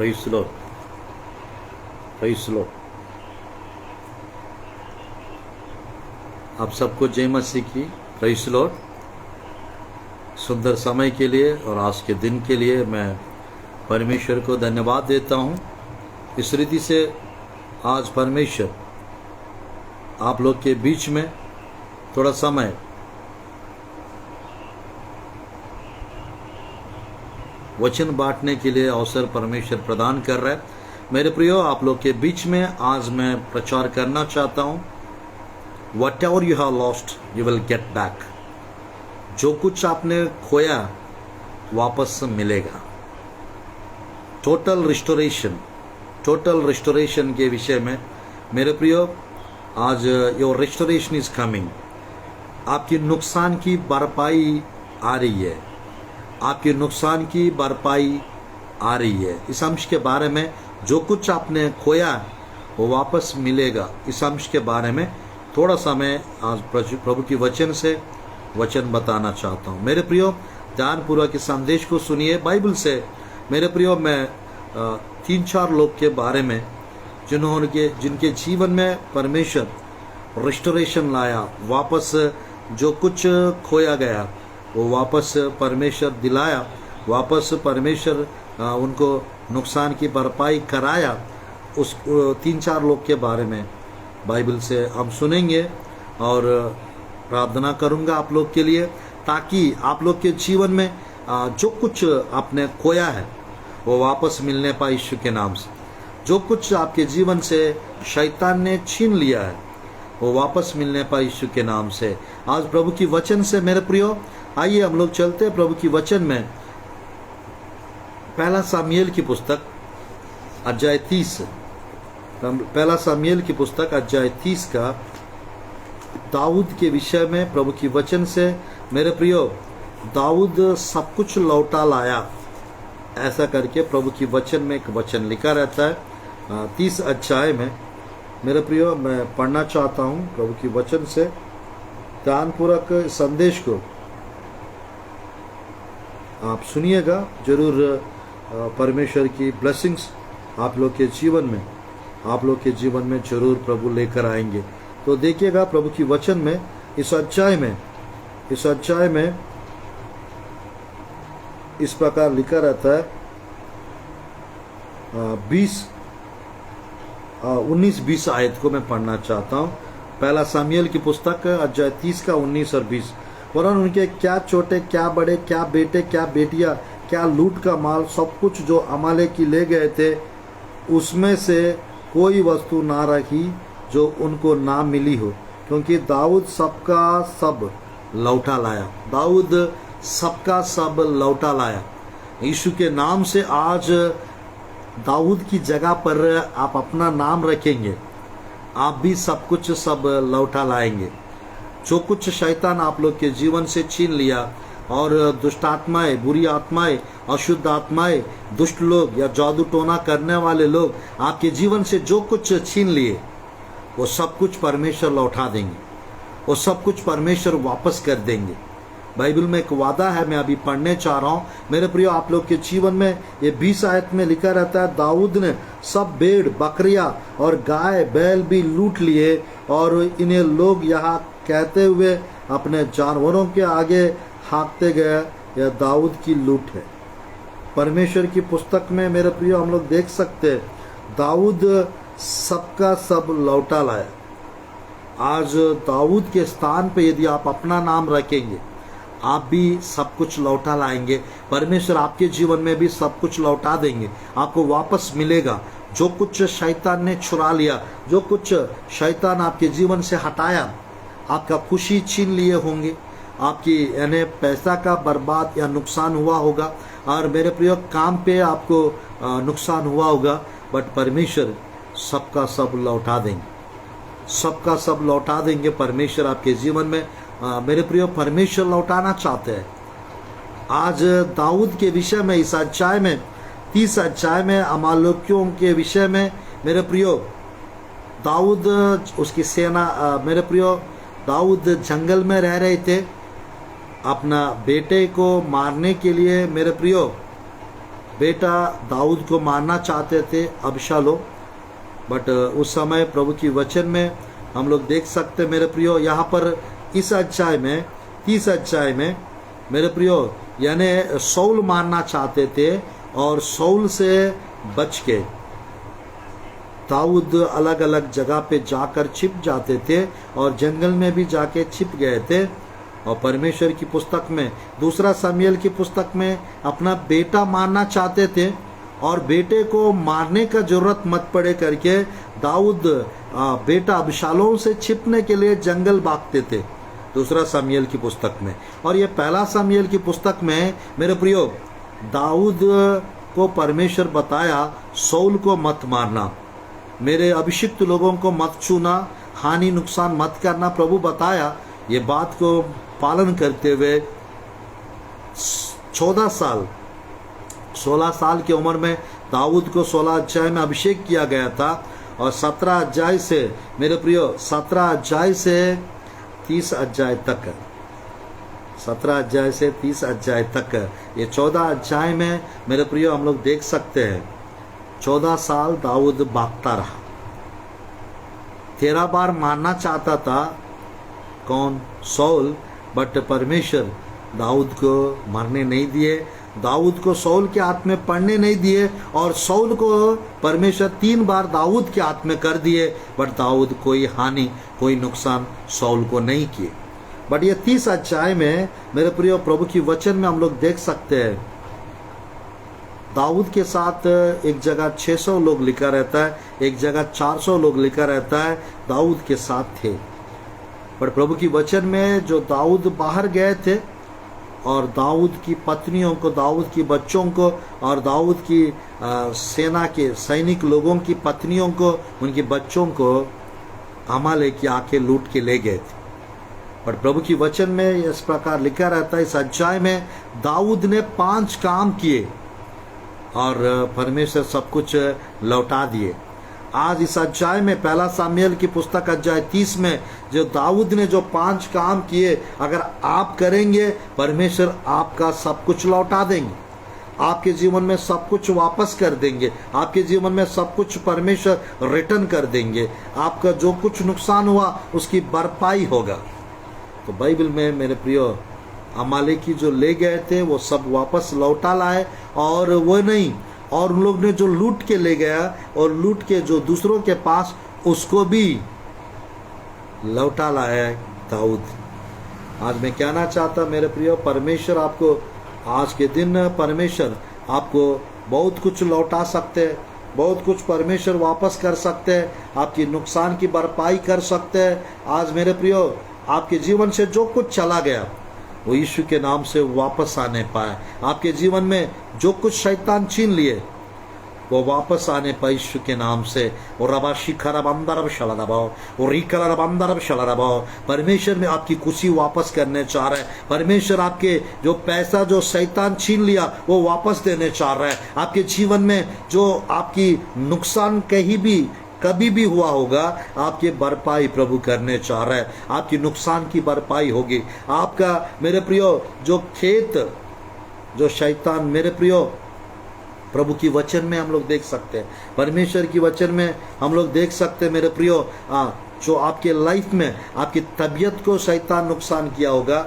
Praise the Lord, praise the Lord. आप सबको जय मसीह की, प्रेज़ द लॉर्ड। सुंदर समय के लिए और आज के दिन के लिए मैं परमेश्वर को धन्यवाद देता हूँ। इस रीति से आज परमेश्वर आप लोग के बीच में थोड़ा समय वचन बांटने के लिए अवसर परमेश्वर प्रदान कर रहा है। मेरे प्रियो, आप लोग के बीच में आज मैं प्रचार करना चाहता हूँ, what ever you have lost you will get back. जो कुछ आपने खोया वापस मिलेगा। टोटल रिस्टोरेशन के विषय में मेरे प्रियो, आज योर रिस्टोरेशन इज कमिंग। आपकी नुकसान की भरपाई आ रही है, आपके नुकसान की भरपाई आ रही है। इस अंश के बारे में जो कुछ आपने खोया वो वापस मिलेगा। इस अंश के बारे में थोड़ा सा मैं आज प्रभु की वचन से वचन बताना चाहता हूँ। मेरे प्रियो, ध्यानपूर्वक इस संदेश को सुनिए बाइबल से। मेरे प्रियो, मैं 3-4 लोग के बारे में जिनके जीवन में परमेश्वर रिस्टोरेशन लाया, वापस जो कुछ खोया गया वो वापस परमेश्वर दिलाया, वापस परमेश्वर उनको नुकसान की भरपाई कराया। उस 3-4 लोग के बारे में बाइबल से हम सुनेंगे और प्रार्थना करूंगा आप लोग के लिए, ताकि आप लोग के जीवन में जो कुछ आपने खोया है वो वापस मिलने पाए यीशु के नाम से। जो कुछ आपके जीवन से शैतान ने छीन लिया है वो वापस मिलने पाए यीशु के नाम से। आज प्रभु की वचन से मेरे प्रियो, आइए हम लोग चलते हैं प्रभु की वचन में। पहला सामुएल की पुस्तक अध्याय 30, पहला सामुएल की पुस्तक अध्याय 30 का दाऊद के विषय में प्रभु की वचन से मेरे प्रियो, दाऊद सब कुछ लौटा लाया, ऐसा करके प्रभु की वचन में एक वचन लिखा रहता है 30 अध्याय में। मेरे प्रियो, मैं पढ़ना चाहता हूँ प्रभु की वचन से। ध्यानपूर्वक संदेश को आप सुनिएगा, जरूर परमेश्वर की ब्लेसिंग्स आप लोग के जीवन में जरूर प्रभु लेकर आएंगे। तो देखिएगा प्रभु की वचन में इस अध्याय में इस प्रकार लिखा रहता है 19-20 आयत को मैं पढ़ना चाहता हूँ। पहला सामुएल की पुस्तक अध्याय 30 का 19 और 20। वरन उनके क्या छोटे क्या बड़े, क्या बेटे क्या बेटियां, क्या लूट का माल, सब कुछ जो अमालेक की ले गए थे, उसमें से कोई वस्तु ना रखी जो उनको ना मिली हो, क्योंकि दाऊद सबका सब लौटा लाया। यीशु के नाम से आज दाऊद की जगह पर आप अपना नाम रखेंगे, आप भी सब लौटा लाएंगे। जो कुछ शैतान आप लोग के जीवन से छीन लिया, और दुष्ट आत्माएं, बुरी आत्माएं, अशुद्ध आत्माएं, दुष्ट लोग या जादू टोना करने वाले लोग आपके जीवन से जो कुछ छीन लिए, वो सब कुछ परमेश्वर लौटा देंगे, वो सब कुछ परमेश्वर वापस कर देंगे। बाइबल में एक वादा है, मैं अभी पढ़ने चाह रहा हूँ मेरे प्रियो। आप लोग के जीवन में ये 20 आयत में लिखा रहता है, दाऊद ने सब भेड़ बकरियां और गाय बैल भी लूट लिए, और इन्हें लोग यहाँ कहते हुए अपने जानवरों के आगे हाँकते गए, यह दाऊद की लूट है। परमेश्वर की पुस्तक में मेरे प्रियो हम लोग देख सकते हैं, दाऊद सबका सब लौटा लाया। आज दाऊद के स्थान पे यदि आप अपना नाम रखेंगे, आप भी सब कुछ लौटा लाएंगे। परमेश्वर आपके जीवन में भी सब कुछ लौटा देंगे, आपको वापस मिलेगा। जो कुछ शैतान ने चुरा लिया, जो कुछ शैतान आपके जीवन से हटाया, आपका खुशी छीन लिए होंगे, आपकी यानी पैसा का बर्बाद या नुकसान हुआ होगा, और मेरे प्रिय काम पे आपको नुकसान हुआ होगा, बट परमेश्वर सबका सब लौटा देंगे, सबका सब लौटा देंगे। परमेश्वर आपके जीवन में मेरे प्रियो परमेश्वर लौटाना चाहते हैं। आज दाऊद के विषय में इस अध्याय में 30 अध्याय में अमालेकियों के विषय में मेरे प्रियो, दाऊद उसकी सेना, मेरे प्रियो दाऊद जंगल में रह रहे थे अपना बेटे को मारने के लिए। मेरे प्रियो बेटा दाऊद को मारना चाहते थे अबशालोम, बट उस समय प्रभु की वचन में हम लोग देख सकते मेरे प्रियो, यहाँ पर इस अध्याय में 30 अध्याय में मेरे प्रियो यानी सौल मारना चाहते थे और सौल से बच के दाऊद अलग अलग जगह पे जाकर छिप जाते थे और जंगल में भी जाके छिप गए थे। और परमेश्वर की पुस्तक में, दूसरा शमूएल की पुस्तक में अपना बेटा मारना चाहते थे और बेटे को मारने का जरूरत मत पड़े करके दाऊद बेटा अबशालोम से छिपने के लिए जंगल भागते थे, दूसरा शमूएल की पुस्तक में। और ये पहला शमूएल की पुस्तक में मेरे प्रियो दाऊद को परमेश्वर बताया सौल को मत मारना, मेरे अभिषिक्त लोगों को मत छूना, हानि नुकसान मत करना, प्रभु बताया। ये बात को पालन करते हुए 14 साल 16 साल की उम्र में दाऊद को 16 अध्याय में अभिषेक किया गया था और 17 अध्याय से मेरे प्रियो 17 अध्याय से 30 अध्याय तक 17 अध्याय से 30 अध्याय तक ये 14 अध्याय में मेरे प्रियो हम लोग देख सकते हैं 14 साल दाऊद भागता रहा। 13 बार मारना चाहता था कौन? सौल, बट परमेश्वर दाऊद को मरने नहीं दिए, दाऊद को सौल के हाथ में पड़ने नहीं दिए और सौल को परमेश्वर 3 बार दाऊद के हाथ में कर दिए, बट दाऊद कोई हानि कोई नुकसान सौल को नहीं किए। बट ये 30 अध्याय में मेरे प्रिय प्रभु की वचन में हम लोग देख सकते हैं दाऊद के साथ एक जगह 600 लोग लिखा रहता है, एक जगह 400 लोग लिखा रहता है दाऊद के साथ थे। पर प्रभु की वचन में जो दाऊद बाहर गए थे और दाऊद की पत्नियों को, दाऊद की बच्चों को और दाऊद की सेना के सैनिक लोगों की पत्नियों को, उनके बच्चों को अमालेकी आके लूट के ले गए थे। पर प्रभु की वचन में इस प्रकार लिखा रहता है इस अध्याय में दाऊद ने 5 काम किए और परमेश्वर सब कुछ लौटा दिए। आज इस अध्याय में पहला शमूएल की पुस्तक अध्याय 30 में जो दाऊद ने जो 5 काम किए अगर आप करेंगे परमेश्वर आपका सब कुछ लौटा देंगे, आपके जीवन में सब कुछ वापस कर देंगे, आपके जीवन में सब कुछ परमेश्वर रिटर्न कर देंगे, आपका जो कुछ नुकसान हुआ उसकी भरपाई होगा। तो बाइबल में मेरे प्रियो अमालेकी जो ले गए थे वो सब वापस लौटा लाए और वो नहीं, और उन लोग ने जो लूट के ले गया और लूट के जो दूसरों के पास उसको भी लौटा लाया दाऊद। आज मैं कहना चाहता मेरे प्रियो परमेश्वर आपको आज के दिन परमेश्वर आपको बहुत कुछ लौटा सकते हैं, बहुत कुछ परमेश्वर वापस कर सकते हैं, आपकी नुकसान की भरपाई कर सकते हैं। आज मेरे प्रियो आपके जीवन से जो कुछ चला गया वो यीशु के नाम से वापस आने पाए, आपके जीवन में जो कुछ शैतान छीन लिए वो वापस आने पाए यीशु के नाम से। और रबा शिखरब अंदरब शलरबाओ और रिकलरब अंदरब शलरबाओ परमेश्वर में आपकी खुशी वापस करने चाह रहा है। परमेश्वर आपके जो पैसा जो शैतान छीन लिया वो वापस देने चाह रहा है। आपके जीवन में जो आपकी नुकसान कहीं भी कभी भी हुआ होगा आपकी भरपाई प्रभु करने चाह रहा है, आपकी नुकसान की भरपाई होगी। आपका मेरे प्रियो जो खेत जो शैतान मेरे प्रियो प्रभु की वचन में हम लोग देख सकते हैं, परमेश्वर की वचन में हम लोग देख सकते हैं मेरे प्रियो जो आपके लाइफ में आपकी तबीयत को शैतान नुकसान किया होगा,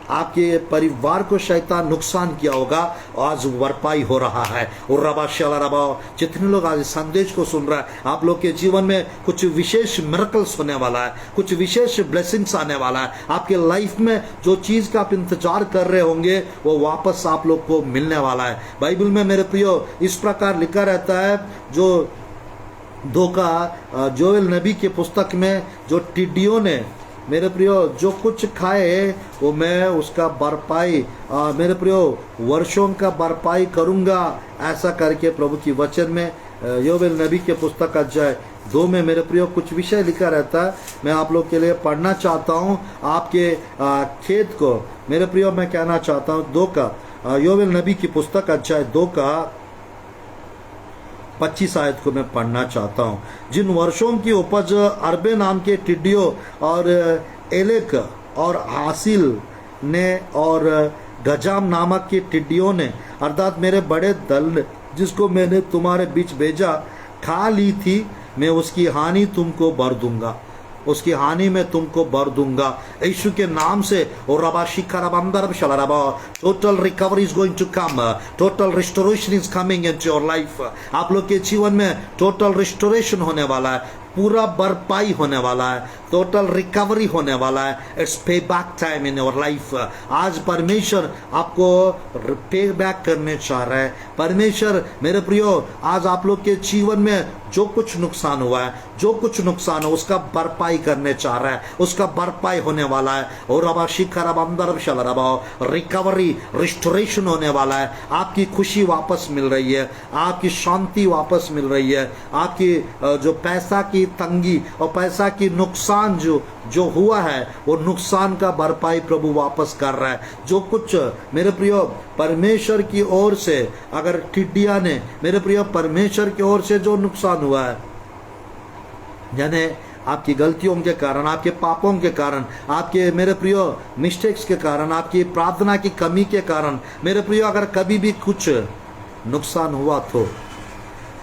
आपके परिवार को शैतान नुकसान किया होगा, आज भरपाई हो रहा है। और रबा शला रबा जितने लोग आज संदेश को सुन रहा है आप लोग के जीवन में कुछ विशेष मिरेकल्स होने वाला है, कुछ विशेष ब्लेसिंग्स आने वाला है। आपके लाइफ में जो चीज का आप इंतजार कर रहे होंगे वो वापस आप लोग को मिलने वाला है। बाइबल में मेरे प्रियो इस प्रकार लिखा रहता है जो धोखा जोएल नबी के पुस्तक में जो टिड्डियों ने मेरे प्रियो जो कुछ खाए वो मैं उसका भरपाई मेरे प्रियो वर्षों का भरपाई करूंगा, ऐसा करके प्रभु की वचन में योवेल नबी के पुस्तक अध्याय 2 में मेरे प्रियो कुछ विषय लिखा रहता है। मैं आप लोग के लिए पढ़ना चाहता हूँ। आपके खेत को मेरे प्रियो मैं कहना चाहता हूँ 2 का योवेल नबी की पुस्तक अध्याय 2 का 25 आयत को मैं पढ़ना चाहता हूँ। जिन वर्षों की उपज अरबे नाम के टिड्डियों और एलेक और हासिल ने और गजाम नामक की टिड्डियों ने अर्थात मेरे बड़े दल ने जिसको मैंने तुम्हारे बीच भेजा खा ली थी, मैं उसकी हानि तुमको भर दूंगा, उसकी हानि में तुमको भर दूंगा यीशु के नाम से। और रबा शिखर अंदर शलरबा, total recovery is going to come, total restoration is coming into your life. आप लोग के जीवन में टोटल रिस्टोरेशन होने वाला है, पूरा भरपाई होने वाला है, टोटल रिकवरी होने वाला है। इट्स पे back time in your life. आज परमेश्वर आपको पे बैक करने चाह रहा है। परमेश्वर मेरे प्रियो आज आप लोग के जीवन में जो कुछ नुकसान हुआ है, जो कुछ नुकसान हो उसका भरपाई करने चाह रहा है, उसका भरपाई होने वाला है। और अब शिखर अब अंदर शलरबा, रिकवरी रिस्टोरेशन होने वाला है। आपकी खुशी वापस मिल रही है, आपकी शांति वापस मिल रही है, आपकी जो पैसा की तंगी और पैसा की नुकसान जो हुआ है वो नुकसान का भरपाई प्रभु वापस कर रहा है। जो कुछ मेरे प्रियो परमेश्वर की ओर से, अगर टिड्डिया ने मेरे प्रियो परमेश्वर की ओर से जो नुकसान हुआ है, यानी आपकी गलतियों के कारण, आपके पापों के कारण, आपके मेरे प्रियो मिस्टेक्स के कारण, आपकी प्रार्थना की कमी के कारण मेरे प्रियो अगर कभी भी कुछ नुकसान हुआ तो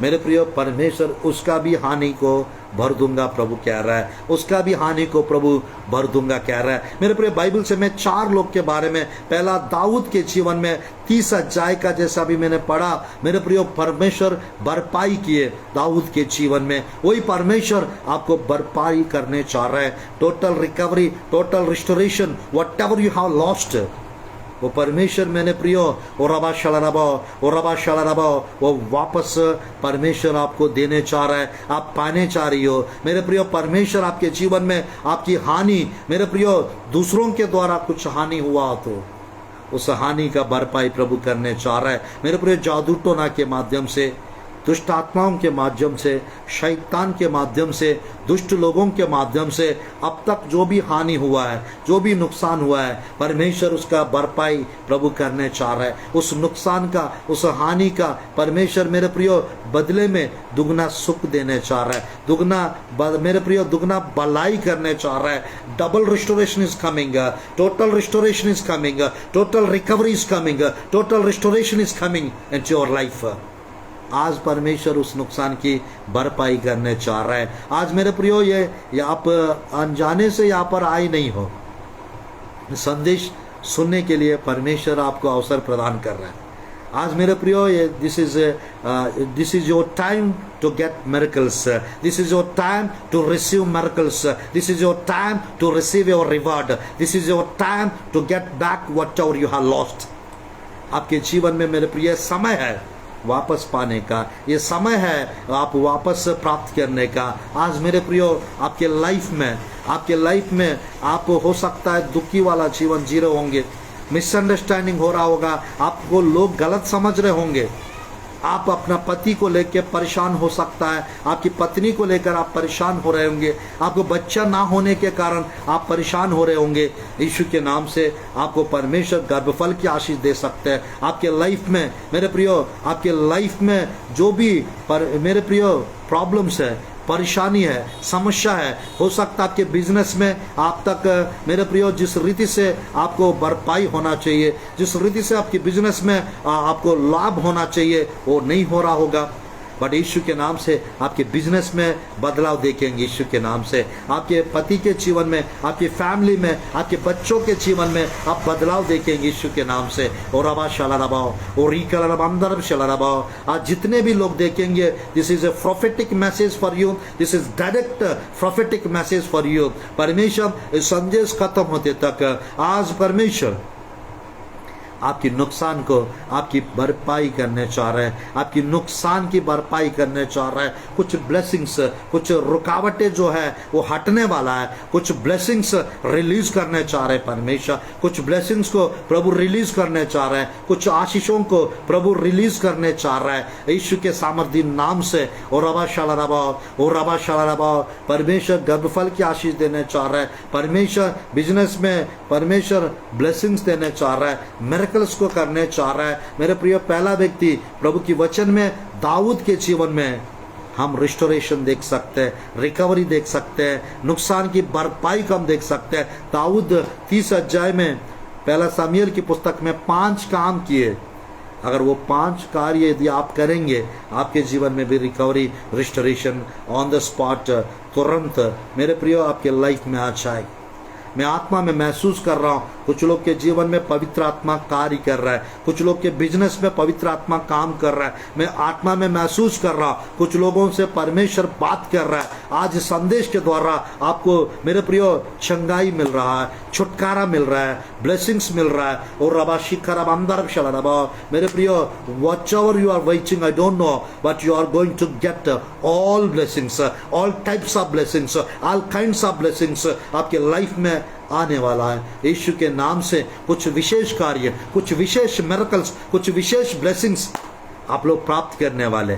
मेरे प्रियो परमेश्वर उसका भी हानि को भर दूंगा प्रभु कह रहा है, उसका भी हानि को प्रभु भर दूंगा कह रहा है। मेरे प्रिय बाइबल से मैं 4 लोग के बारे में, पहला दाऊद के जीवन में 30 अध्याय का जैसा भी मैंने पढ़ा, मेरे प्रियो परमेश्वर भरपाई किए दाऊद के जीवन में, वही परमेश्वर आपको भरपाई करने चाह रहा है। Total recovery, total restoration, what ever you have lost, वो परमेश्वर मैंने प्रियो और रबा शलरबा वो वापस परमेश्वर आपको देने चाह रहा है, आप पाने चाह रही हो। मेरे प्रियो परमेश्वर आपके जीवन में आपकी हानि, मेरे प्रियो दूसरों के द्वारा कुछ हानि हुआ तो उस हानि का भरपाई प्रभु करने चाह रहा है। मेरे प्रियो जादू टोना के माध्यम से, दुष्ट आत्माओं के माध्यम से, शैतान के माध्यम से, दुष्ट लोगों के माध्यम से अब तक जो भी हानि हुआ है, जो भी नुकसान हुआ है, परमेश्वर उसका भरपाई प्रभु करने चाह रहा है। उस नुकसान का, उस हानि का परमेश्वर मेरे प्रियो बदले में दुगना सुख देने चाह रहा है, दुगना मेरे प्रियो दुगना भलाई करने चाह रहा है। Double restoration is coming, total restoration is coming, total recovery is coming, total restoration is coming into your life. आज परमेश्वर उस नुकसान की भरपाई करने चाह रहा है। आज मेरे प्रियो ये आप अनजाने से यहाँ पर आए नहीं हो, संदेश सुनने के लिए परमेश्वर आपको अवसर प्रदान कर रहा है। आज मेरे प्रियो ये this is your time to get miracles, this is your time to receive miracles, this is your time to receive your reward, this is your time to get back whatever you have lost. आपके जीवन में मेरे प्रिय समय है वापस पाने का, ये समय है आप वापस प्राप्त करने का। आज मेरे प्रियो आपके लाइफ में आप हो सकता है दुखी वाला जीवन जी रहे होंगे, मिसअंडरस्टैंडिंग हो रहा होगा, आपको लोग गलत समझ रहे होंगे, आप अपना पति को लेकर परेशान हो सकता है, आपकी पत्नी को लेकर आप परेशान हो रहे होंगे, आपको बच्चा ना होने के कारण आप परेशान हो रहे होंगे। यीशु के नाम से आपको परमेश्वर गर्भफल की आशीष दे सकते हैं। आपके लाइफ में मेरे प्रियो, आपके लाइफ में जो भी मेरे प्रियो प्रॉब्लम्स है, परेशानी है, समस्या है, हो सकता है आपके बिजनेस में आप तक मेरे प्रियो जिस रीति से आपको भरपाई होना चाहिए, जिस रीति से आपके बिजनेस में आपको लाभ होना चाहिए वो नहीं हो रहा होगा, बट यीशु के नाम से आपके बिजनेस में बदलाव देखेंगे। यीशु के नाम से आपके पति के जीवन में, आपकी फैमिली में, आपके बच्चों के जीवन में आप बदलाव देखेंगे यीशु के नाम से। और अबा शलरबाओ और अंदर शलरबाओ आज जितने भी लोग देखेंगे, this is a prophetic message for you, this is direct prophetic message for you. परमेश्वर इस संदेश खत्म होते तक आज परमेश्वर आपकी नुकसान को आपकी भरपाई करने चाह रहे हैं, आपकी नुकसान की भरपाई करने चाह रहा है। कुछ ब्लेसिंग्स, कुछ रुकावटें जो है वो हटने वाला है, कुछ ब्लेसिंग्स रिलीज करने चाह रहे हैं परमेश्वर, कुछ ब्लेसिंग्स को प्रभु रिलीज करने चाह रहे हैं, कुछ आशीषों को प्रभु रिलीज करने चाह रहा है यीशु के सामर्थी नाम से। और रबा शलरबाओ परमेश्वर गर्भफल की आशीष देने चाह रहा है, परमेश्वर बिजनेस में परमेश्वर ब्लेसिंग्स देने चाह रहा है, मिरेकल्स को करने चाह रहा है। मेरे प्रिय पहला व्यक्ति प्रभु की वचन में दाऊद के जीवन में हम रिस्टोरेशन देख सकते हैं, रिकवरी देख सकते हैं, नुकसान की भरपाई को हम देख सकते हैं। दाऊद 30 अध्याय में पहला सामुएल की पुस्तक में 5 काम किए। अगर वो 5 कार्य यदि आप करेंगे, आपके जीवन में भी recovery, restoration on the spot, तुरंत मेरे प्रियो आपके लाइफ में आ जाएगी। मैं आत्मा में महसूस कर रहा हूँ, कुछ लोग के जीवन में पवित्र आत्मा कार्य कर रहा है, कुछ लोग के बिजनेस में पवित्र आत्मा काम कर रहा है। मैं आत्मा में महसूस कर रहा हूँ, कुछ लोगों से परमेश्वर बात कर रहा है। आज संदेश के द्वारा आपको मेरे प्रियो चंगाई मिल रहा है, छुटकारा मिल रहा है, ब्लेसिंग्स मिल रहा है। और रबा शिखर अब अंदर चला रबा मेरे प्रियो, watch over you are waiting, I don't know, but you are going to get all blessings, all types of blessings, all kinds of blessings आपके लाइफ में आने वाला है। यीशु के नाम से कुछ विशेष कार्य, कुछ विशेष मिरेकल्स, कुछ विशेष ब्लेसिंग्स आप लोग प्राप्त करने वाले।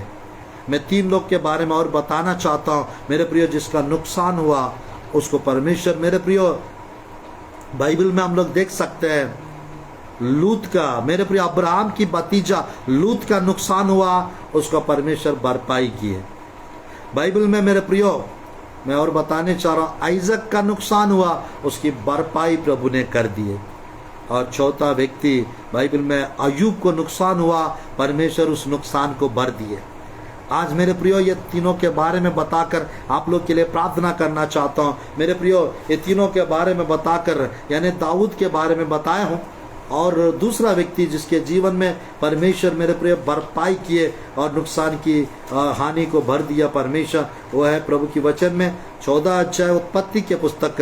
मैं 3 लोग के बारे में और बताना चाहता हूं मेरे प्रियो, जिसका नुकसान हुआ उसको परमेश्वर, मेरे प्रियो बाइबल में हम लोग देख सकते हैं लूत का, मेरे प्रियो अब्राहम की भतीजा लूत का नुकसान हुआ, उसका परमेश्वर भरपाई किए। बाइबल में मेरे प्रियो मैं और बताने चाह रहा हूं, आइजक का नुकसान हुआ, उसकी भरपाई प्रभु ने कर दिए। और चौथा व्यक्ति बाइबल में अय्यूब को नुकसान हुआ, परमेश्वर उस नुकसान को भर दिए। आज मेरे प्रियो ये तीनों के बारे में बताकर आप लोग के लिए प्रार्थना करना चाहता हूं। मेरे प्रियो ये तीनों के बारे में बताकर, यानी दाऊद के बारे में बताया हूं, और दूसरा व्यक्ति जिसके जीवन में परमेश्वर मेरे प्रिय भरपाई किए और नुकसान की हानि को भर दिया परमेश्वर, वो है प्रभु की वचन में 14 अध्याय उत्पत्ति के पुस्तक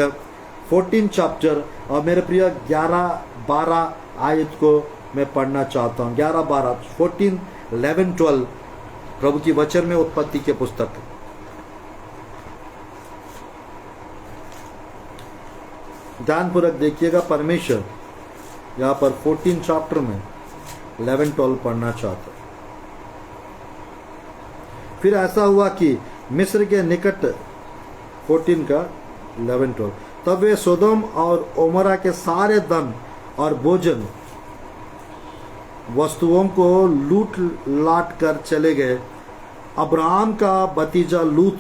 14 चैप्टर, और मेरे प्रिय 11-12 आयत को मैं पढ़ना चाहता हूँ। 11-12 14, 11, 12 प्रभु की वचन में उत्पत्ति के पुस्तक। ध्यानपूर्वक देखिएगा, परमेश्वर यहाँ पर 14 चैप्टर में 11-12 पढ़ना चाहता। फिर ऐसा हुआ कि मिस्र के निकट 14 का 11-12, तब वे सोदोम और ओमरा के सारे धन और भोजन वस्तुओं को लूट लाट कर चले गए। अब्राहम का भतीजा लूत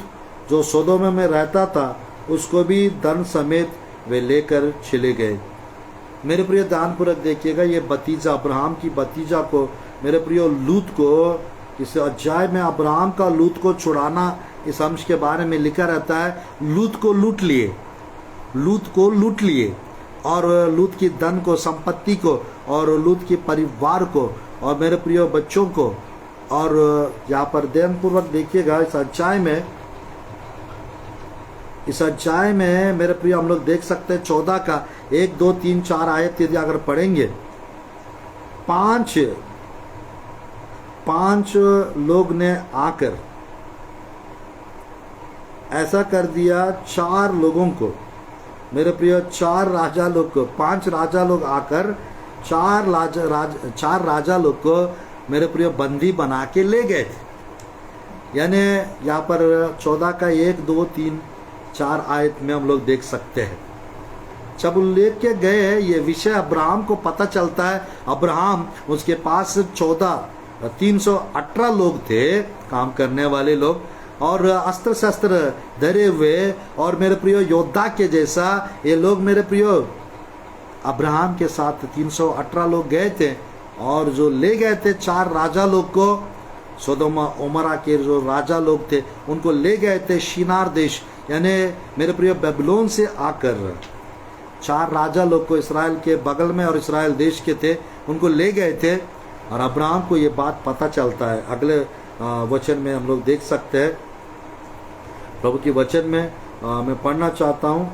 जो सोदोम में रहता था, उसको भी धन समेत वे लेकर चले गए। मेरे प्रिय ध्यानपूर्वक देखिएगा, ये भतीजा अब्राहम की भतीजा को, मेरे प्रियो लूत को, इस अध्याय में अब्राहम का लूत को छुड़ाना इस अंश के बारे में लिखा रहता है। लूत को लूट लिए, लूत को लूट लिए, और लूत की धन को, संपत्ति को, और लूत के परिवार को, और मेरे प्रियो बच्चों को। और यहाँ पर ध्यानपूर्वक देखिएगा, इस अध्याय में मेरे प्रिय हम लोग देख सकते हैं 14 का 1, 2, 3, 4 आयत यदि अगर पढ़ेंगे, 5 लोग ने आकर ऐसा कर दिया 4 लोगों को, मेरे प्रिय 4 राजा लोग को, 5 राजा लोग आकर 4 राजा लोग को मेरे प्रिय बंदी बना के ले गए। यानी यहाँ पर 14 का 1, 2, 3, 4 आयत में हम लोग देख सकते हैं। जब लेके गए, ये विषय अब्राहम को पता चलता है। अब्राहम, उसके पास 318 लोग थे, काम करने वाले लोग, और अस्त्र शस्त्र धरे हुए, और मेरे प्रियो योद्धा के जैसा ये लोग मेरे प्रियो अब्राहम के साथ 318 लोग गए थे। और जो ले गए थे 4 राजा लोग को, सोदोम ओमरा के जो राजा लोग थे, उनको ले गए थे शिनार देश, यानी मेरे प्रिय बेबीलोन से आकर 4 राजा लोग को इस्राएल के बगल में और इस्राएल देश के थे, उनको ले गए थे। और अब्राहम को ये बात पता चलता है। अगले वचन में हम लोग देख सकते हैं, प्रभु की वचन में मैं पढ़ना चाहता हूँ,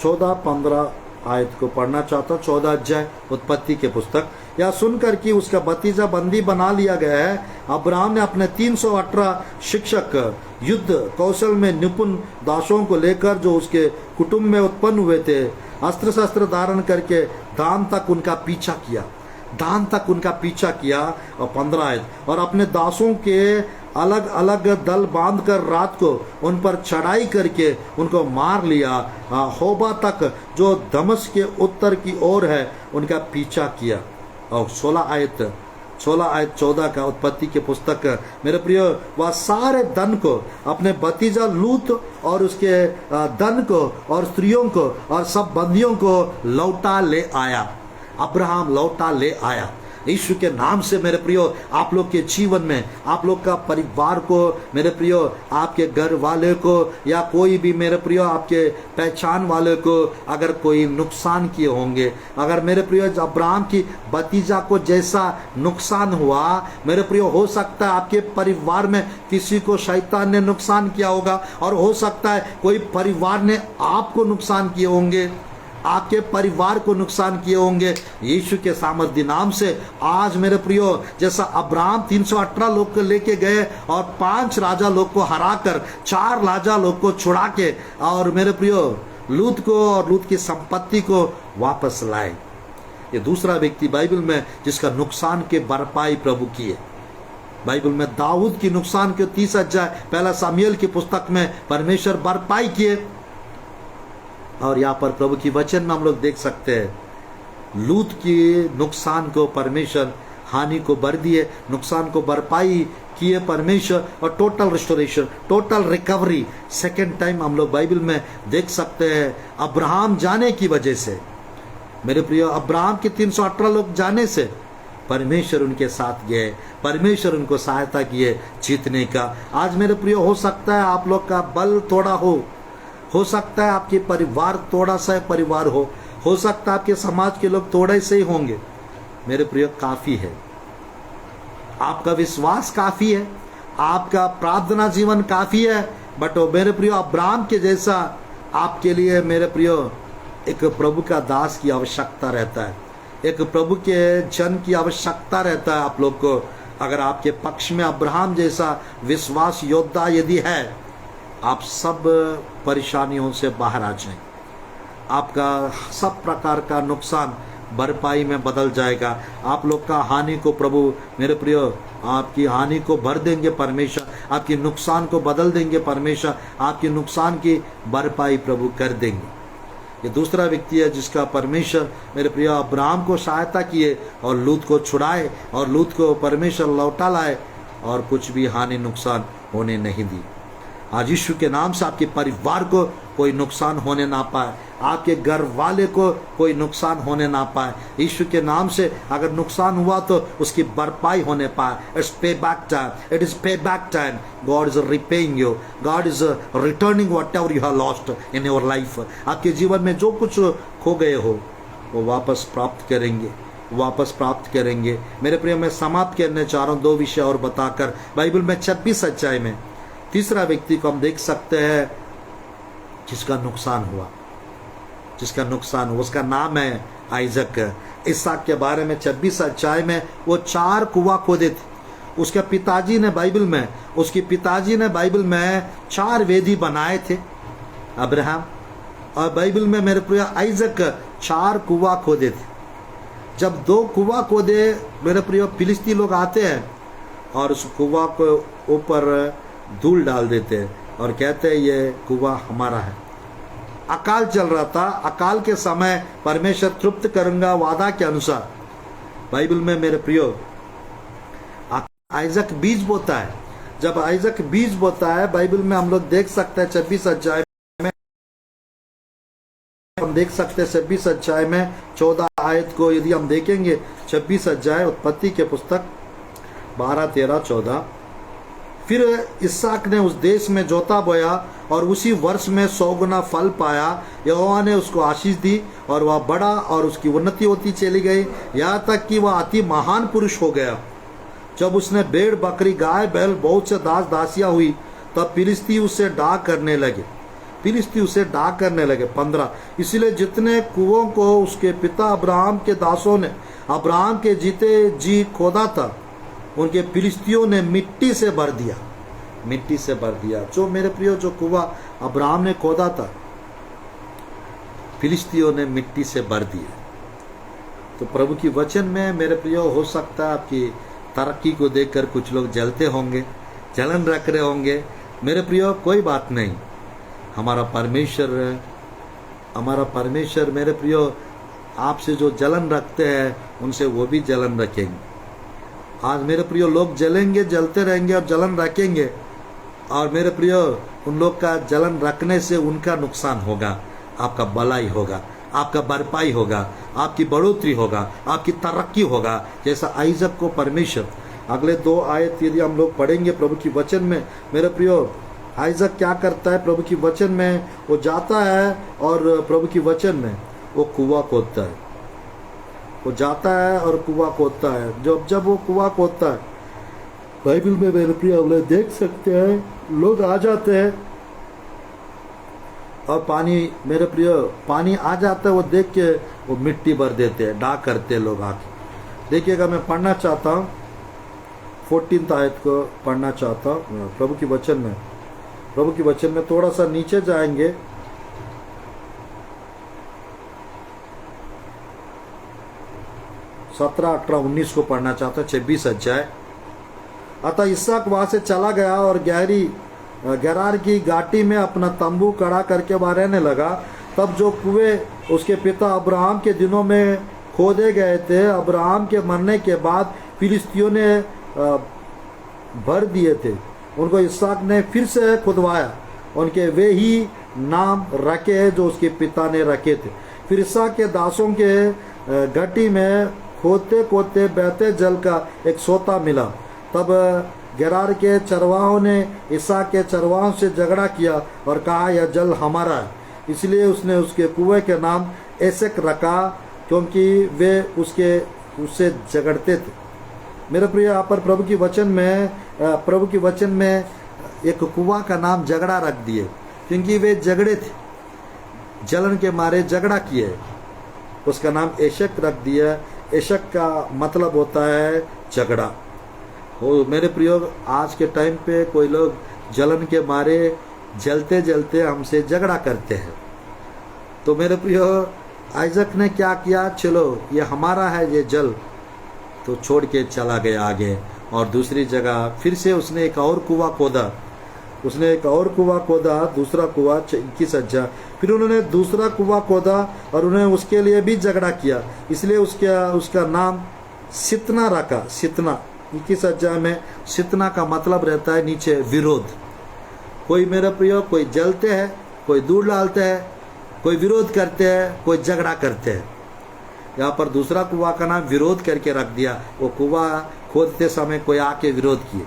14-15 आयत को पढ़ना चाहता हूँ। 14 अध्याय उत्पत्ति के पुस्तक। यह सुनकर कि उसका भतीजा बंदी बना लिया गया है, अब्राहम ने अपने 318 शिक्षक, युद्ध कौशल में निपुण दासों को लेकर, जो उसके कुटुंब में उत्पन्न हुए थे, अस्त्र शस्त्र धारण करके दान तक उनका पीछा किया, दान तक उनका पीछा किया। और 15 आयत, और अपने दासों के अलग अलग दल बांधकर रात को उन पर चढ़ाई करके उनको मार लिया। होबा तक जो दमस्क के उत्तर की ओर है, उनका पीछा किया। और 16 आयत 14 का उत्पत्ति के पुस्तक। मेरे प्रियो, वह सारे धन को, अपने भतीजा लूत और उसके धन को और स्त्रियों को और सब बंदियों को लौटा ले आया। अब्राहम लौटा ले आया। यीशु के नाम से मेरे प्रियो आप लोग के जीवन में, आप लोग का परिवार को मेरे प्रियो, आपके घर वाले को या कोई भी मेरे प्रियो आपके पहचान वाले को अगर कोई नुकसान किए होंगे, अगर मेरे प्रियो अब्राहम की भतीजा को जैसा नुकसान हुआ, मेरे प्रियो हो सकता है आपके परिवार में किसी को शैतान ने नुकसान किया होगा, और हो सकता है कोई परिवार ने आपको नुकसान किए होंगे, आपके परिवार को नुकसान किए होंगे। यीशु के सामर्थ्य नाम से आज मेरे प्रियो, जैसा अब्राहम 318 लोग को लेके गए और 5 राजा लोग को हराकर 4 राजा लोग को छुड़ा के और मेरे प्रियो लूत को और लूत की संपत्ति को वापस लाए। ये दूसरा व्यक्ति बाइबल में जिसका नुकसान के भरपाई प्रभु किए। बाइबल में दाऊद की नुकसान के 30 अध्याय पहला सामुएल की पुस्तक में परमेश्वर भरपाई किए। और यहाँ पर प्रभु की वचन में हम लोग देख सकते हैं लूत की नुकसान को परमेश्वर हानि को भर दिए, नुकसान को भरपाई किए परमेश्वर, और total restoration, total recovery second time हम लोग बाइबल में देख सकते हैं। अब्राहम जाने की वजह से मेरे प्रियो, अब्राहम के 318 लोग जाने से परमेश्वर उनके साथ गए, परमेश्वर उनको सहायता किए जीतने का। आज मेरे प्रियो हो सकता है आप लोग का बल थोड़ा हो सकता है आपके परिवार थोड़ा सा परिवार हो सकता है आपके समाज के लोग थोड़े से ही होंगे। मेरे प्रियो काफी है, आपका विश्वास काफी है, आपका प्रार्थना जीवन काफी है, बट मेरे प्रियो अब्राहम के जैसा आपके लिए मेरे प्रियो एक प्रभु का दास की आवश्यकता रहता है, एक प्रभु के जन की आवश्यकता रहता है आप लोग को। अगर आपके पक्ष में अब्राहम जैसा विश्वास योद्धा यदि है, आप सब परेशानियों से बाहर आ जाएं, आपका सब प्रकार का नुकसान भरपाई में बदल जाएगा। आप लोग का हानि को प्रभु मेरे प्रियो, आपकी हानि को भर देंगे परमेश्वर, आपकी नुकसान को बदल देंगे परमेश्वर, आपकी नुकसान की भरपाई प्रभु कर देंगे। ये दूसरा व्यक्ति है जिसका परमेश्वर मेरे प्रिय अब्राहम को सहायता किए और लूत को छुड़ाए और लूत को परमेश्वर लौटा लाए और कुछ भी हानि नुकसान होने नहीं दी। आज यीशु के नाम से आपके परिवार को कोई नुकसान होने ना पाए, आपके घर वाले को कोई नुकसान होने ना पाए। यीशु के नाम से अगर नुकसान हुआ तो उसकी भरपाई होने पाए। इट्स पे बैक टाइम, इट इज पे back time. God is repaying you, God is returning what ever you have lost in your life. आपके जीवन में जो कुछ खो गए हो वो वापस प्राप्त करेंगे, वापस प्राप्त करेंगे। मेरे प्रिय, मैं समाप्त करने चाह रहा हूँ 2 विषय और बताकर। बाइबल में 26 अध्याय में तीसरा व्यक्ति को हम देख सकते हैं जिसका नुकसान हुआ, जिसका नुकसान हुआ, उसका नाम है आइजक। इसहाक के बारे में 26 अध्याय में वो 4 कुआं खोदे थे। उसके पिताजी ने बाइबल में, उसके पिताजी ने बाइबल में 4 वेदी बनाए थे अब्राहम, और बाइबल में मेरे प्रिय आइजक 4 कुआं खोदे थे। जब 2 कुआं खोदे मेरे प्रिय, फिलिस्ती लोग आते हैं और उस कुआं को ऊपर धूल डाल देते हैं और कहते हैं ये कुआं हमारा है। अकाल चल रहा था, अकाल के समय परमेश्वर तृप्त करूंगा वादा के अनुसार। बाइबल में मेरे प्रियो आइजक बीज बोता है। जब आइजक बीज बोता है, बाइबल में हम लोग देख सकते हैं 26 अध्याय में, हम देख सकते हैं 26 अध्याय में 14 आयत को यदि हम देखेंगे, 26 अध्याय उत्पत्ति के पुस्तक 12, 13, 14। फिर इसहाक ने उस देश में जोता बोया और उसी वर्ष में 100 गुना फल पाया। यहोवा ने उसको आशीष दी और वह बड़ा और उसकी उन्नति होती चली गई, यहाँ तक कि वह अति महान पुरुष हो गया। जब उसने भेड़ बकरी गाय बैल बहुत से दास दासियां हुई, तब फिलिस्ती उससे डाक करने लगे, फिलिस्ती उसे डाक करने लगे। 15, इसलिए जितने कुओं को उसके पिता अब्राहम के दासों ने अब्राहम के जीते जी खोदा था, उनके फिलिस्तियों ने मिट्टी से भर दिया, मिट्टी से भर दिया। जो मेरे प्रियो, जो कुआं अब्राहम ने खोदा था, फिलिस्तियों ने मिट्टी से भर दिया। तो प्रभु की वचन में मेरे प्रियो, हो सकता है आपकी तरक्की को देखकर कुछ लोग जलते होंगे, जलन रख रहे होंगे। मेरे प्रियो, कोई बात नहीं, हमारा परमेश्वर मेरे प्रियो आपसे जो जलन रखते हैं उनसे वो भी जलन रखेंगे। आज मेरे प्रियो लोग जलेंगे, जलते रहेंगे और जलन रखेंगे, और मेरे प्रियो उन लोग का जलन रखने से उनका नुकसान होगा, आपका भलाई होगा। आपका भरपाई होगा, आपकी बढ़ोतरी होगा, आपकी तरक्की होगा, जैसा आइजक को परमेश्वर। अगले 2 आयत यदि हम लोग पढ़ेंगे प्रभु की वचन में, मेरे प्रियो, आइजक क्या करता है प्रभु की वचन में? वो जाता है और प्रभु की वचन में वो कुआं खोदता है। वो जाता है और कुआं खोदता है। जब वो कुआं खोदता है, बाइबल में मेरे प्रिय हम लोग देख सकते हैं, लोग आ जाते हैं और पानी, मेरे प्रिय, पानी आ जाता है, वो देख के वो मिट्टी भर देते हैं, डाक करते हैं लोग आके। देखिएगा, मैं पढ़ना चाहता हूँ 14 आयत को पढ़ना चाहता हूँ प्रभु की वचन में। प्रभु की वचन में थोड़ा सा नीचे जाएंगे, 17, 18, 19 को पढ़ना चाहता हूँ, 26 अध्याय। अतः इसहाक वहां से चला गया और गेरार की घाटी में अपना तंबू खड़ा करके वहां रहने लगा। तब जो कुएं उसके पिता अब्राहम के दिनों में खोदे गए थे, अब्राहम के मरने के बाद फिलिस्तियों ने भर दिए थे, उनको इसहाक ने फिर से खुदवाया। उनके वे ही नाम रखे जो उसके पिता ने रखे थे। फिर इसहाक के दासों के घाटी में खोदते खोदते बहते जल का एक सोता मिला। तब गेरार के चरवाहों ने इसहाक के चरवाहों से झगड़ा किया और कहा, यह जल हमारा है। इसलिए उसने उसके कुएं के नाम एसेक रखा, क्योंकि वे उससे झगड़ते थे। मेरे प्रिय, यहाँ पर प्रभु की वचन में एक कुआं का नाम झगड़ा रख दिए, क्योंकि वे झगड़े थे, जलन के मारे झगड़ा किए। उसका नाम एशक रख दिया। एशक का मतलब होता है झगड़ा। वो मेरे प्रियो, आज के टाइम पे कोई लोग जलन के मारे जलते जलते हमसे झगड़ा करते हैं। तो मेरे प्रियो, आइजक ने क्या किया? चलो ये हमारा है ये जल, तो छोड़ के चला गया आगे और दूसरी जगह फिर से उसने एक और कुआं खोदा। दूसरा कुआं 21 अध्याय। फिर उन्होंने दूसरा कुआं खोदा और उन्होंने उसके लिए भी झगड़ा किया, इसलिए उसका नाम सितना रखा। सितना 21 अध्याय में सितना का मतलब रहता है नीचे विरोध। कोई मेरे प्रिय, कोई जलते हैं, कोई दूर डालते हैं, कोई विरोध करते हैं, कोई झगड़ा करते हैं। यहाँ पर दूसरा कुआं का नाम विरोध करके रख दिया। वो कुआं खोदते समय कोई आके विरोध किए।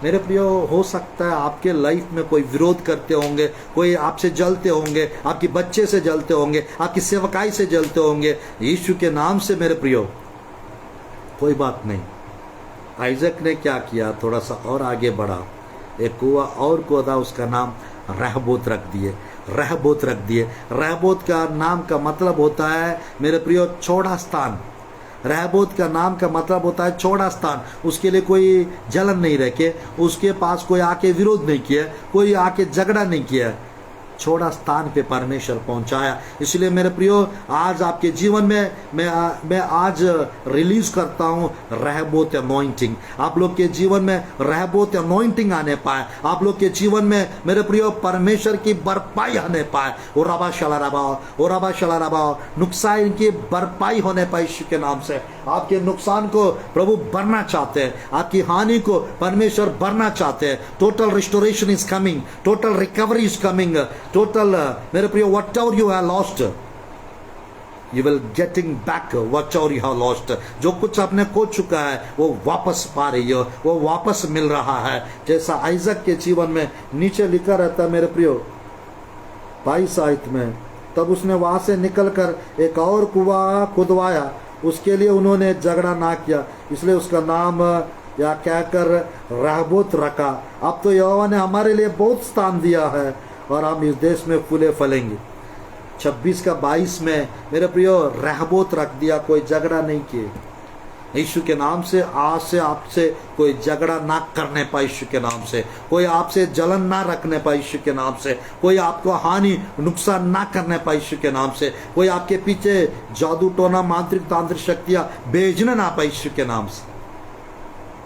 मेरे प्रियो, हो सकता है आपके लाइफ में कोई विरोध करते होंगे, कोई आपसे जलते होंगे, आपके बच्चे से जलते होंगे, आपकी सेवकाई से जलते होंगे। यीशु के नाम से मेरे प्रियो, कोई बात नहीं। आइजक ने क्या किया? थोड़ा सा और आगे बढ़ा, एक कुआं और खोदा, उसका नाम रहबोत रख दिए। रहबोत का नाम का मतलब होता है मेरे प्रियो चौड़ा स्थान। रहबोत का नाम का मतलब होता है चौड़ा स्थान। उसके लिए कोई जलन नहीं रखे, उसके पास कोई आके विरोध नहीं किया, कोई आके झगड़ा नहीं किया, छोड़ा स्थान पे परमेश्वर पहुंचाया। इसलिए मेरे प्रियो, आज आपके जीवन में मैं आज रिलीज करता हूं रहबोत अनॉइंटिंग। आप लोग के जीवन में रहबोत अनॉइंटिंग आने पाए, आप लोग के जीवन में मेरे प्रियो परमेश्वर की भरपाई आने पाए। और रबा शला नुकसान की भरपाई होने पाए यीशु के नाम से। आपके नुकसान को प्रभु भरना चाहते हैं, आपकी हानि को परमेश्वर भरना चाहते हैं। Total restoration is coming, total recovery is coming, total मेरे प्रियो what ever you have lost you will getting back whatever you have lost. जो कुछ आपने खो चुका है वो वापस पा रही हो, वो वापस मिल रहा है। जैसा आइजक के जीवन में नीचे लिखा रहता है मेरे प्रियो 22 आयत में, तब उसने वहां से निकलकर एक और कुआं खुदवाया, उसके लिए उन्होंने झगड़ा ना किया, इसलिए उसका नाम या कहकर रहबोत रखा। अब तो यहोवा ने हमारे लिए बहुत स्थान दिया है और हम इस देश में फूले फलेंगे। 26 का 22 में मेरे प्रियो रहबोत रख दिया, कोई झगड़ा नहीं किए। यीशु के नाम से आज से आपसे कोई झगड़ा ना करने पाए, यीशु के नाम से कोई आपसे जलन ना रखने पाए, यीशु के नाम से कोई आपको हानि नुकसान ना करने पाए, यीशु के नाम से कोई आपके पीछे जादू टोना मांत्रिक तांत्रिक शक्तियां भेजने ना पाए, यीशु के नाम से।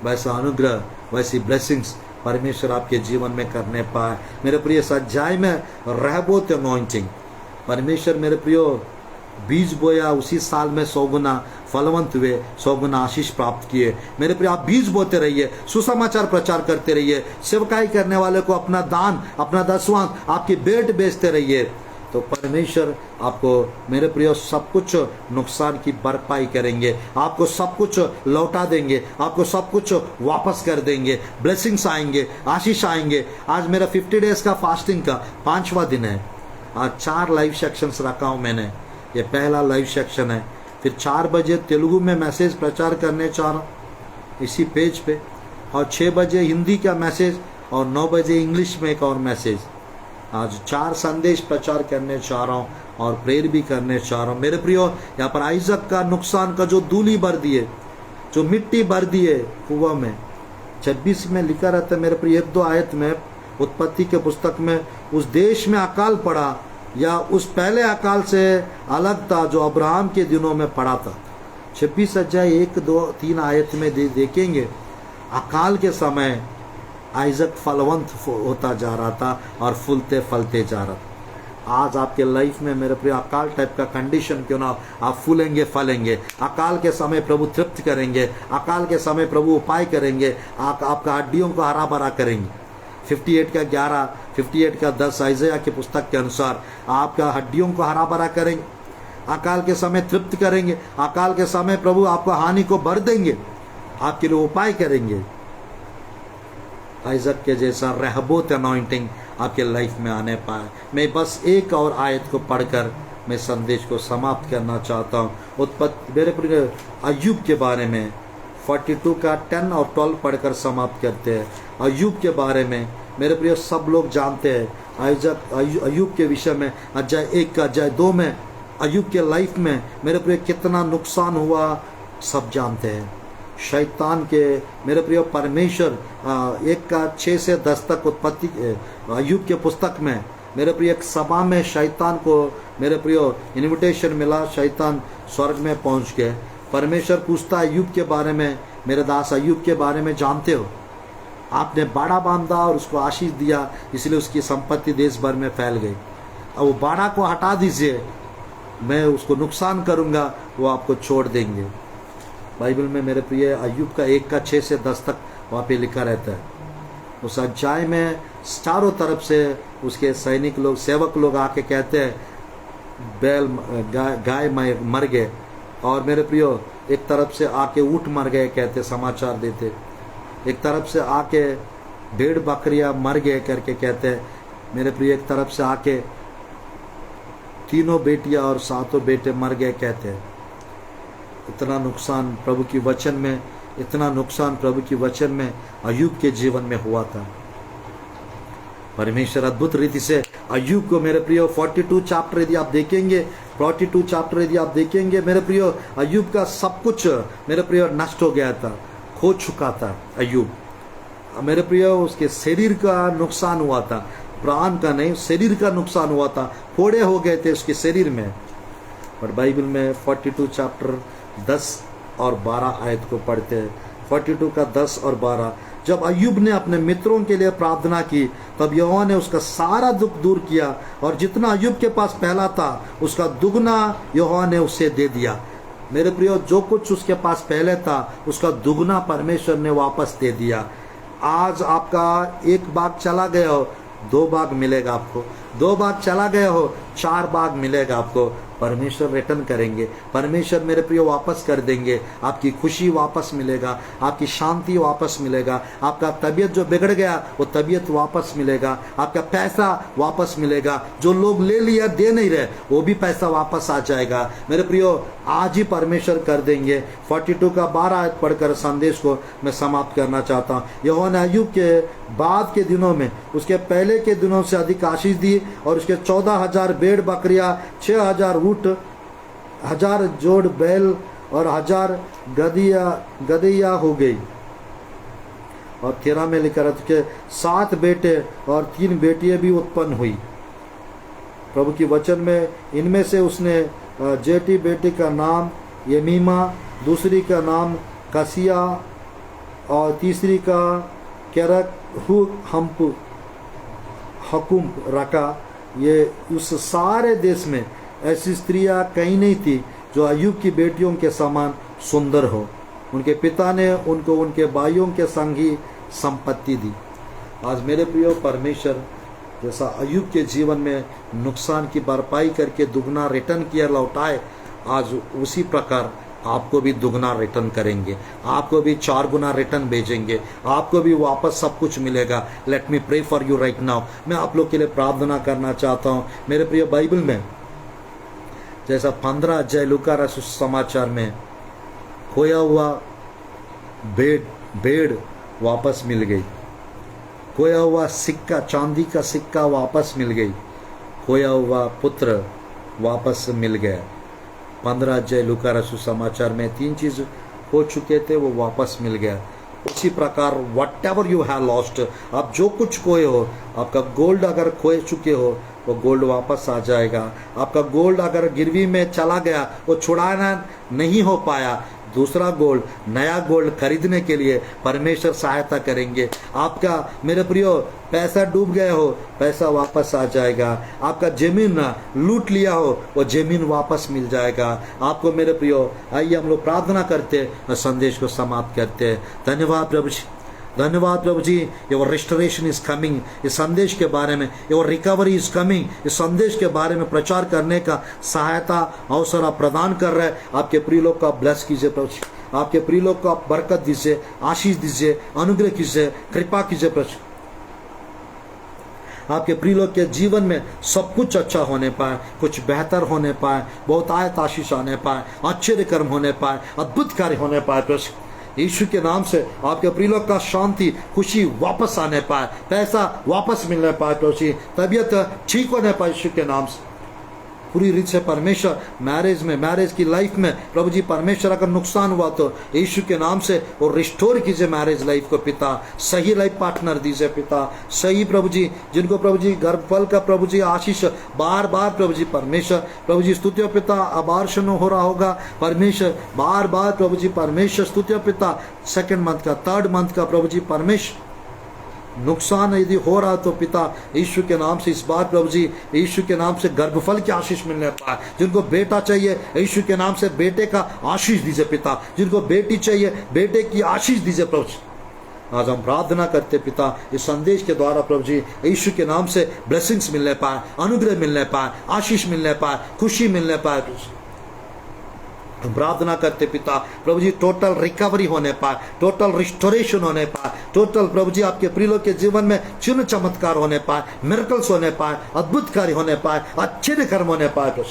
वैसा अनुग्रह, वैसी ब्लेसिंग्स परमेश्वर आपके जीवन में करने पाए। मेरे प्रिय, सच्चाई में रहबोत अनॉइंटिंग परमेश्वर मेरे प्रियो बीज बोया, उसी साल में 100 गुना फलवंत हुए, 100 गुना आशीष प्राप्त किए। मेरे प्रिय, आप बीज बोते रहिए, सुसमाचार प्रचार करते रहिए, सेवकाई करने वाले को अपना दान, अपना दसवां, आपकी भेंट बेचते रहिए। तो परमेश्वर आपको मेरे प्रियो सब कुछ नुकसान की भरपाई करेंगे, आपको सब कुछ लौटा देंगे, आपको सब कुछ वापस कर देंगे। ब्लेसिंग्स आएंगे, आशीष आएंगे। आज मेरा 50 डेज का फास्टिंग का 5वां दिन है। आज 4 लाइव सेक्शंस रखा हूँ मैंने। ये पहला लाइव सेक्शन है। फिर 4 बजे तेलुगु में मैसेज प्रचार करने चाह रहा हूँ इसी पेज पे, और 6 बजे हिंदी का मैसेज, और 9 बजे इंग्लिश में एक और मैसेज। आज 4 संदेश प्रचार करने चाह रहा हूँ और प्रेयर भी करने चाह रहा हूँ। मेरे प्रियो, यहाँ पर आइजक का नुकसान का जो धूली भर दिए, जो मिट्टी भर दिए कुआं में, 26 में लिखा रहता है मेरे प्रिय, 1-2 आयत में उत्पत्ति के पुस्तक में, उस देश में अकाल पड़ा या उस पहले अकाल से अलग था जो अब्राहम के दिनों में पड़ा था। 26 अध्याय 1-2-3 आयत में देखेंगे, अकाल के समय आइजक फलवंत होता जा रहा था और फूलते फलते जा रहा था। आज आपके लाइफ में मेरे प्रिय अकाल टाइप का कंडीशन क्यों ना, आप फूलेंगे फलेंगे। अकाल के समय प्रभु तृप्त करेंगे, अकाल के समय प्रभु उपाय करेंगे, आपका हड्डियों को हरा भरा करेंगे। 58 का 11, 58 का 10 आइजया की पुस्तक के अनुसार आपका हड्डियों को हरा भरा करेंगे, अकाल के समय तृप्त करेंगे, अकाल के समय प्रभु आपको हानि को भर देंगे, आपके लिए उपाय करेंगे। आइजक के जैसा रहबोत अनॉइंटिंग आपके लाइफ में आने पाए। मैं बस एक और आयत को पढ़कर मैं संदेश को समाप्त करना चाहता हूँ। उत्पत्ति मेरे प्रिय अय्यूब के बारे में 42 का 10 और 12 पढ़कर समाप्त करते हैं। अय्यूब के बारे में मेरे प्रिय सब लोग जानते हैं। अय्यूब के विषय में अध्याय 1 का अध्याय 2 में अय्यूब के लाइफ में मेरे प्रिय कितना नुकसान हुआ सब जानते हैं। शैतान के मेरे प्रिय परमेश्वर 1 का 6 से 10 तक उत्पत्ति अय्यूब के पुस्तक में मेरे प्रिय एक सभा में शैतान को मेरे प्रिय इनविटेशन मिला। शैतान स्वर्ग में पहुंच गए। परमेश्वर पूछता अय्यूब के बारे में, मेरे दास अय्यूब के बारे में जानते हो? आपने बाड़ा बांधा और उसको आशीष दिया, इसलिए उसकी संपत्ति देश भर में फैल गई। अब वो बाड़ा को हटा दीजिए, मैं उसको नुकसान करूंगा, वो आपको छोड़ देंगे। बाइबल में मेरे प्रिय अय्यूब का 1 का 6 से 10 तक वहाँ पे लिखा रहता है। उस अध्याय में चारों तरफ से उसके सैनिक लोग, सेवक लोग आके कहते हैं बैल गाय मर गए, और मेरे प्रियो एक तरफ से आके ऊँट मर गए कहते, समाचार देते। एक तरफ से आके भेड़ बकरियां मर गए करके कहते मेरे प्रिय। एक तरफ से आके 3 बेटियां और 7 बेटे मर गए कहते। इतना नुकसान प्रभु की वचन में, इतना नुकसान प्रभु की वचन में अय्यूब के जीवन में हुआ था। परमेश्वर अद्भुत रीति से अय्यूब को मेरे प्रियो 42 चैप्टर यदि आप देखेंगे, 42 चैप्टर यदि आप देखेंगे मेरे प्रियो, अय्यूब का सब कुछ मेरे प्रियो नष्ट हो गया था, खो चुका था अय्यूब। मेरे प्रियो उसके शरीर का नुकसान हुआ था, प्राण का नहीं, शरीर का नुकसान हुआ था, फोड़े हो गए थे उसके शरीर में। पर बाइबल में 42 चैप्टर 10 और 12 आयत को पढ़ते हैं। 42 का 10 और 12, जब अय्यूब ने अपने मित्रों के लिए प्रार्थना की तब यहोवा ने उसका सारा दुख दूर किया, और जितना अय्यूब के पास पहला था उसका दुगना यहोवा ने उसे दे दिया। मेरे प्रियो, जो कुछ उसके पास पहले था उसका दुगना परमेश्वर ने वापस दे दिया। आज आपका 1 भाग चला गया हो, 2 भाग मिलेगा आपको। 2 भाग चला गया हो, 4 भाग मिलेगा आपको। परमेश्वर रिटर्न करेंगे, परमेश्वर मेरे प्रियो वापस कर देंगे। आपकी खुशी वापस मिलेगा, आपकी शांति वापस मिलेगा, आपका तबीयत जो बिगड़ गया वो तबीयत वापस मिलेगा, आपका पैसा वापस मिलेगा। जो लोग ले लिया दे नहीं रहे वो भी पैसा वापस आ जाएगा। मेरे प्रियो, आज ही परमेश्वर कर देंगे। 42 का 12 आयत पढ़कर संदेश को मैं समाप्त करना चाहता हूँ। यहोवा ने अय्यूब के बाद के दिनों में उसके पहले के दिनों से अधिक आशीष दी, और उसके 14,000 भेड़ बकरियां, 6,000 ऊँट, 1000 जोड़ बैल और 1000 गदहिया हो गई। और 13 में लिखा रहता कि 7 बेटे और 3 बेटियां भी उत्पन्न हुई। प्रभु की वचन में इनमें से उसने जेठी बेटी का नाम यमीमा, दूसरी का नाम कसिया और तीसरी का केरक हकुम रखा। ये उस सारे देश में ऐसी स्त्रियां कहीं नहीं थी जो अय्यूब की बेटियों के समान सुंदर हो। उनके पिता ने उनको उनके भाइयों के संग ही संपत्ति दी। आज मेरे प्रियो, परमेश्वर जैसा अय्यूब के जीवन में नुकसान की भरपाई करके दुगना रिटर्न किया लौटाए, आज उसी प्रकार आपको भी दुगना रिटर्न करेंगे, आपको भी 4 गुना रिटर्न भेजेंगे, आपको भी वापस सब कुछ मिलेगा। Let me pray for you right now. मैं आप लोग के लिए प्रार्थना करना चाहता हूँ। मेरे प्रिय बाइबल में जैसा 15 अध्याय लूका रसूल समाचार में खोया हुआ भेड़ वापस मिल गई, खोया हुआ सिक्का, चांदी का सिक्का वापस मिल गई, खोया हुआ पुत्र वापस मिल गया। 15 अध्याय लूका रसूल समाचार में 3 चीज हो चुके थे, वो वापस मिल गया। उसी प्रकार what ever you have lost, आप जो कुछ खोए हो, आपका गोल्ड अगर खोए चुके हो वो गोल्ड वापस आ जाएगा। आपका गोल्ड अगर गिरवी में चला गया, वो छुड़ाना नहीं हो पाया, दूसरा गोल्ड, नया गोल्ड खरीदने के लिए परमेश्वर सहायता करेंगे। आपका मेरे प्रियो पैसा डूब गया हो, पैसा वापस आ जाएगा। आपका जमीन लूट लिया हो, वो जमीन वापस मिल जाएगा आपको। मेरे प्रियो आइए हम लोग प्रार्थना करते और संदेश को समाप्त करते हैं। धन्यवाद प्रभु जी, धन्यवाद प्रभु जी। योर रिस्टोरेशन इज कमिंग, इस संदेश के बारे में, योर रिकवरी इज कमिंग, इस संदेश के बारे में प्रचार करने का सहायता अवसर आप प्रदान कर रहे हैं। आपके प्रिय लोग को आप ब्लेस कीजिए प्रभु जी, आपके प्रिय लोग को आप बरकत दीजिए, आशीष दीजिए, अनुग्रह कीजिए, कृपा कीजिए प्रभु जी। आपके प्रिय लोग के जीवन में सब कुछ अच्छा होने पाए, कुछ बेहतर होने पाए, बहुत आयत आशीष आने पाए, आश्चर्य कर्म होने पाए, अद्भुत कार्य होने पाए प्रभु जी। यीशु के नाम से आपके प्रिय लोग का शांति, खुशी वापस आने पाए, पैसा वापस मिलने पाए प्रभु जी, तबीयत ठीक होने पाए यीशु के नाम से। पूरी रीत से परमेश्वर मैरिज की लाइफ में प्रभु जी परमेश्वर अगर नुकसान हुआ तो यीशु के नाम से वो रिस्टोर कीजिए मैरिज लाइफ को पिता। सही लाइफ पार्टनर दीजिए पिता, सही प्रभु जी, जिनको प्रभु जी गर्भफल का प्रभु जी आशीष बार बार प्रभु जी परमेश्वर प्रभु जी स्तुतियों पिता अबार्शन हो रहा होगा परमेश्वर, बार बार प्रभु जी परमेश्वर स्तुतियों पिता, 2nd मंथ का 3rd मंथ का प्रभु जी परमेश्वर नुकसान यदि हो रहा तो पिता यीशु के नाम से इस बार प्रभु जी यीशु के नाम से गर्भफल की आशीष मिलने पाए। जिनको बेटा चाहिए यीशु के नाम से बेटे का आशीष दीजिए पिता, जिनको बेटी चाहिए बेटे की आशीष दीजिए प्रभु जी। आज हम प्रार्थना करते पिता इस संदेश के द्वारा प्रभु जी यीशु के नाम से ब्लेसिंग्स मिलने पाए, अनुग्रह मिलने पाए, आशीष मिलने पाए, खुशी मिलने पाए। हम प्रार्थना करते पिता प्रभु जी टोटल रिकवरी होने पाए, टोटल रिस्टोरेशन होने पाए, टोटल प्रभु जी आपके प्रिय लोग के जीवन में चिन्ह चमत्कार होने पाए, मिरेकल्स होने पाए, अद्भुत कार्य होने पाए, अच्छे कर्म होने पाए।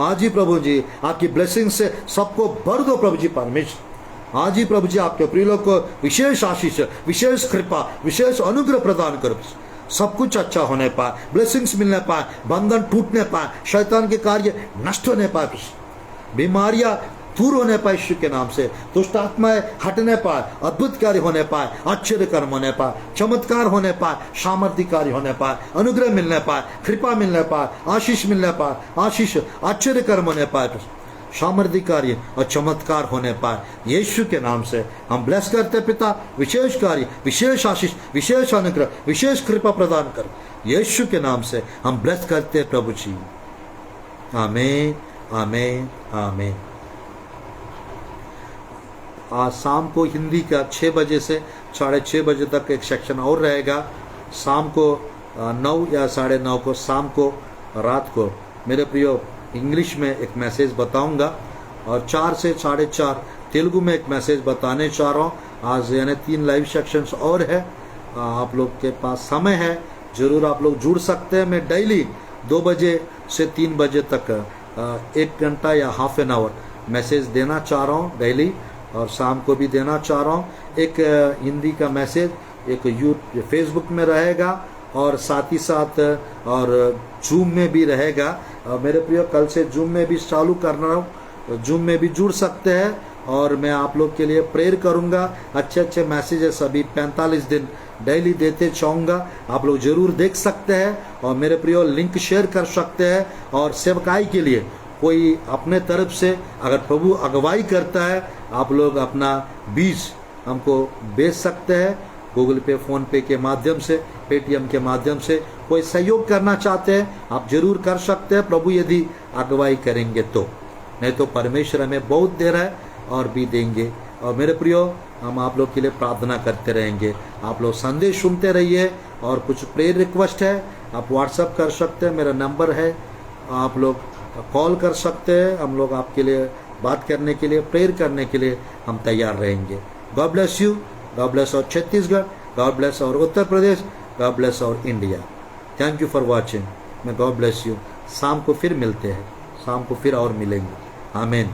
आज ही प्रभु जी आपकी ब्लेसिंग से सबको भर दो प्रभु जी परमेश्वर। आज ही प्रभु जी आपके प्रिय लोग को विशेष आशीष, विशेष कृपा, विशेष अनुग्रह प्रदान करो। सब कुछ अच्छा होने पाए, ब्लेसिंग्स मिलने पाए, बंधन टूटने पाए, शैतान के कार्य नष्ट होने पाए, बीमारियां दूर होने पाए यीशु के नाम से, दुष्ट आत्माएं हटने पाए, अद्भुत कार्य होने पाए, आश्चर्य कर्म होने पाए, चमत्कार होने पाए, सामर्थ्य कार्य होने पाए, अनुग्रह मिलने पाए, कृपा मिलने पाए, आशीष मिलने पाए, आशीष आश्चर्य कर्म होने पाए, सामर्थ्य कार्य और चमत्कार होने पाए। यीशु के नाम से हम ब्लेस करते पिता, विशेष कार्य, विशेष आशीष, विशेष अनुग्रह, विशेष कृपा प्रदान कर यीशु के नाम से हम ब्लेस करते प्रभु जी। आमीन आमीन आमीन। आज शाम को हिंदी का 6 बजे से 6:30 बजे तक एक सेक्शन और रहेगा। शाम को 9 या 9:30 को शाम को रात को मेरे प्रियो इंग्लिश में एक मैसेज बताऊंगा और 4 से 4:30 तेलुगु में एक मैसेज बताने चाह रहा हूँ। आज यानी 3 लाइव सेक्शंस और है। आप लोग के पास समय है, जरूर आप लोग जुड़ सकते हैं। मैं डेली 2 बजे से 3 बजे तक 1 घंटा या हाफ एन आवर मैसेज देना चाह रहा हूँ डेली, और शाम को भी देना चाह रहा हूँ। एक हिंदी का मैसेज एक फेसबुक में रहेगा और साथ ही साथ और जूम में भी रहेगा। मेरे प्रिय कल से जूम में भी चालू कर रहा हूँ, जूम में भी जुड़ सकते हैं और मैं आप लोग के लिए प्रेयर करूँगा। अच्छे अच्छे मैसेजेस अभी 45 दिन डेली देते चाहूँगा, आप लोग जरूर देख सकते हैं और मेरे प्रिय लिंक शेयर कर सकते हैं। और सेवकाई के लिए कोई अपने तरफ से अगर प्रभु अगुवाई करता है, आप लोग अपना बीज हमको बेच सकते हैं, गूगल पे, फोन पे के माध्यम से, पेटीएम के माध्यम से। कोई सहयोग करना चाहते हैं आप जरूर कर सकते हैं, प्रभु यदि अगुवाई करेंगे तो, नहीं तो परमेश्वर हमें बहुत दे रहा है और भी देंगे। और मेरे प्रियो हम आप लोग के लिए प्रार्थना करते रहेंगे। आप लोग संदेश सुनते रहिए और कुछ प्रेयर रिक्वेस्ट है आप व्हाट्सअप कर सकते हैं, मेरा नंबर है, आप लोग कॉल कर सकते हैं। हम लोग आपके लिए बात करने के लिए, प्रेयर करने के लिए हम तैयार रहेंगे। God bless you, God bless और छत्तीसगढ़, गॉड ब्लेस और उत्तर प्रदेश, गॉड ब्लेस और India. Thank you for watching. मैं गॉड ब्लेस यू। शाम को फिर मिलते हैं, शाम को फिर और मिलेंगे। आमीन।